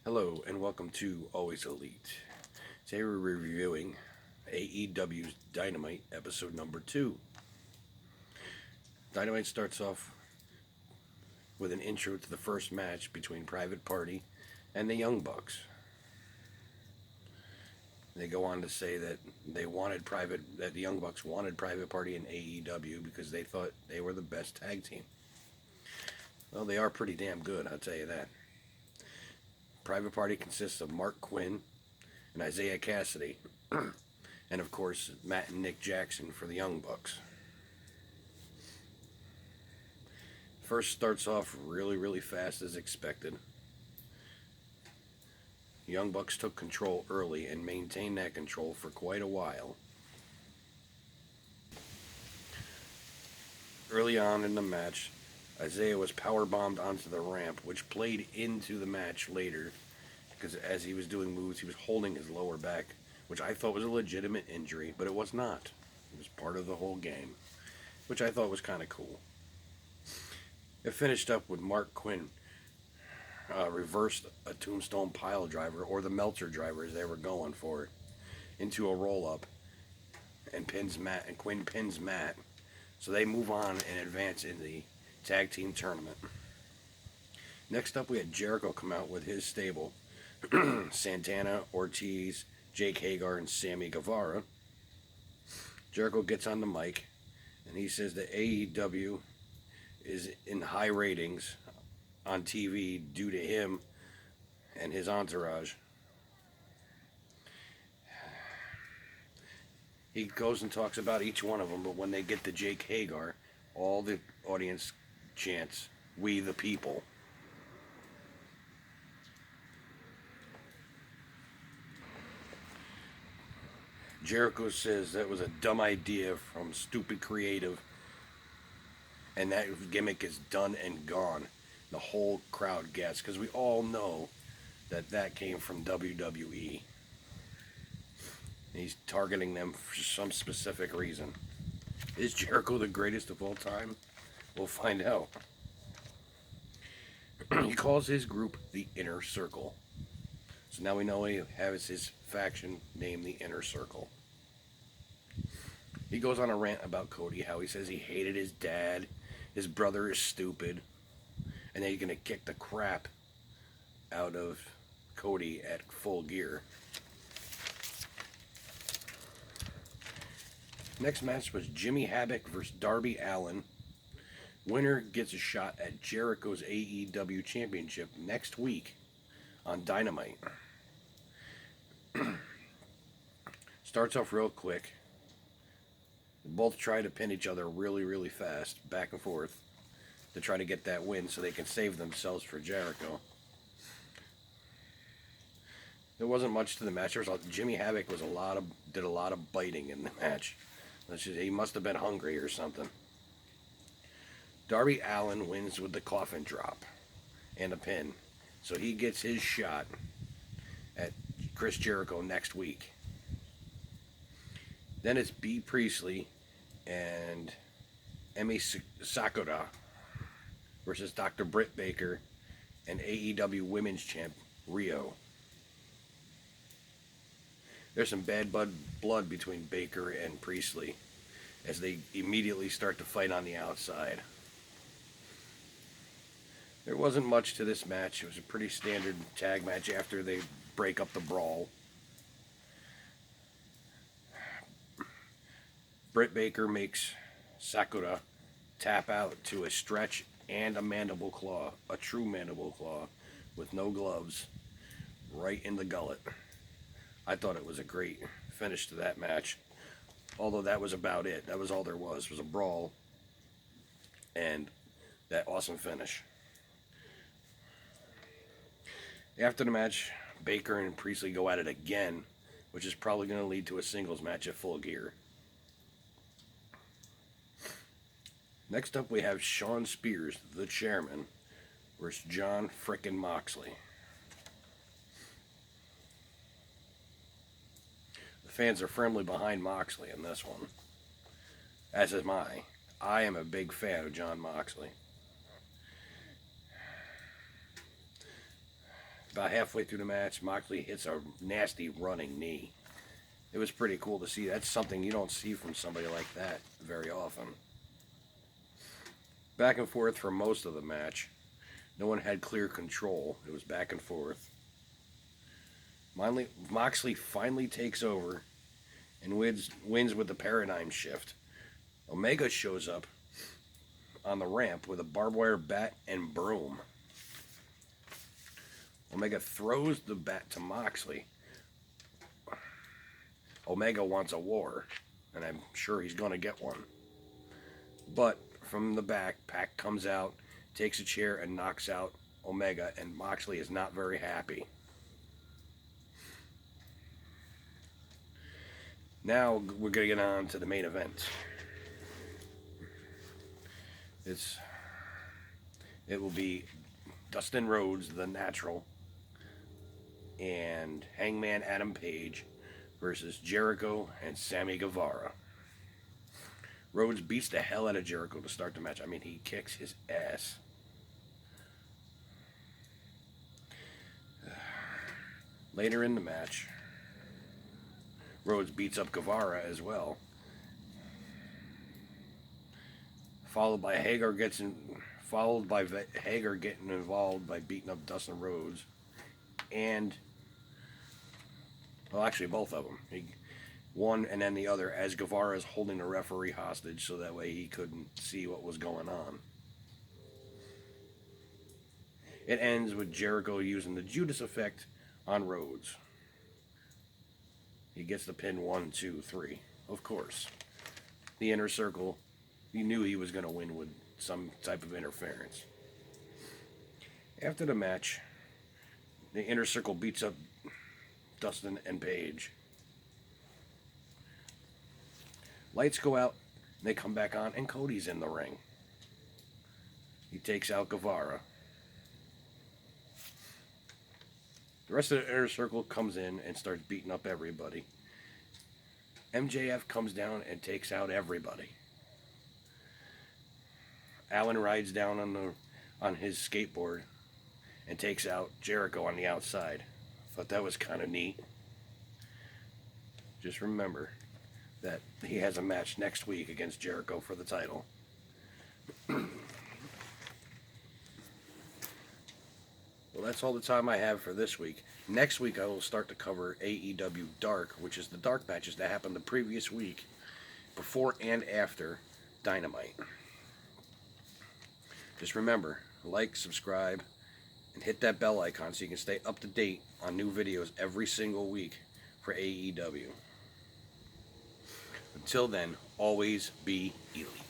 Hello and welcome to Always Elite. Today we're reviewing AEW's Dynamite episode number 2. Dynamite starts off with an intro to the first match between Private Party and the Young Bucks. They go on to say that that the Young Bucks wanted Private Party in AEW because they thought they were the best tag team. Well, they are pretty damn good, I'll tell you that. Private Party consists of Mark Quinn and Isaiah Cassidy, and of course Matt and Nick Jackson for the Young Bucks. First starts off really fast as expected. The Young Bucks took control early and maintained that control for quite a while. Early on in the match, Isaiah was powerbombed onto the ramp, which played into the match later, because as he was doing moves, he was holding his lower back, which I thought was a legitimate injury, but it was not. It was part of the whole game, which I thought was kind of cool. It finished up with Mark Quinn reversed a tombstone pile driver, or the Meltzer driver as they were going for it, into a roll-up, and Quinn pins Matt, so they move on and advance in the tag team tournament. Next up, we had Jericho come out with his stable. Santana, Ortiz, Jake Hager, and Sammy Guevara. Jericho gets on the mic and he says that AEW is in high ratings on TV due to him and his entourage. He goes and talks about each one of them, but when they get to Jake Hager, all the audience chants, "We the people." Jericho says that was a dumb idea from stupid creative, and that gimmick is done and gone. The whole crowd gets, because we all know that came from WWE. He's targeting them for some specific reason. Is Jericho the greatest of all time? We'll find out. He calls his group the Inner Circle. So now we know he has his faction named the Inner Circle. He goes on a rant about Cody, how he says he hated his dad, his brother is stupid, and then he's going to kick the crap out of Cody at Full Gear. Next match was Jimmy Havoc versus Darby Allin. Winner gets a shot at Jericho's AEW Championship next week on Dynamite. Starts off real quick. They both try to pin each other really fast, back and forth, to try to get that win so they can save themselves for Jericho. There wasn't much to the match. Jimmy Havoc did a lot of biting in the match. He must have been hungry or something. Darby Allin wins with the coffin drop and a pin, so he gets his shot at Chris Jericho next week. Then it's B. Priestley and Emi Sakura versus Dr. Britt Baker and AEW Women's Champ Rio. There's some bad blood between Baker and Priestley as they immediately start to fight on the outside. There wasn't much to this match. It was a pretty standard tag match after they break up the brawl. Britt Baker makes Sakura tap out to a stretch and a mandible claw, a true mandible claw, with no gloves, right in the gullet. I thought it was a great finish to that match, although that was about it. That was all there was a brawl and that awesome finish. After the match, Baker and Priestley go at it again, which is probably going to lead to a singles match at Full Gear. Next up, we have Shawn Spears, the chairman, versus John frickin' Moxley. The fans are firmly behind Moxley in this one, as am I. I am a big fan of John Moxley. About halfway through the match, Moxley hits a nasty running knee. It was pretty cool to see. That's something you don't see from somebody like that very often. Back and forth for most of the match. No one had clear control. It was back and forth. Moxley finally takes over and wins with the paradigm shift. Omega shows up on the ramp with a barbed wire bat and broom. Omega throws the bat to Moxley. Omega wants a war, and I'm sure he's going to get one. But from the back, Pac comes out, takes a chair, and knocks out Omega, and Moxley is not very happy. Now we're going to get on to the main event. It will be Dustin Rhodes, the Natural, and Hangman Adam Page versus Jericho and Sammy Guevara. Rhodes beats the hell out of Jericho to start the match. I mean, he kicks his ass. Later in the match, Rhodes beats up Guevara as well. Followed by Hager getting involved by beating up Dustin Rhodes. And, well, actually both of them. One and then the other, as Guevara is holding the referee hostage so that way he couldn't see what was going on. It ends with Jericho using the Judas effect on Rhodes. He gets the pin 1, 2, 3. Of course. The Inner Circle, he knew he was going to win with some type of interference. After the match, the Inner Circle beats up Dustin and Page. Lights go out, and they come back on, and Cody's in the ring. He takes out Guevara. The rest of the Inner Circle comes in and starts beating up everybody. MJF comes down and takes out everybody. Allen rides down on his skateboard and takes out Jericho on the outside. Thought that was kind of neat. Just remember that he has a match next week against Jericho for the title. Well, that's all the time I have for this week. Next week I will start to cover AEW Dark, which is the dark matches that happened the previous week, before and after Dynamite. Just remember, like, subscribe, and hit that bell icon so you can stay up to date on new videos every single week for AEW. Until then, always be elite.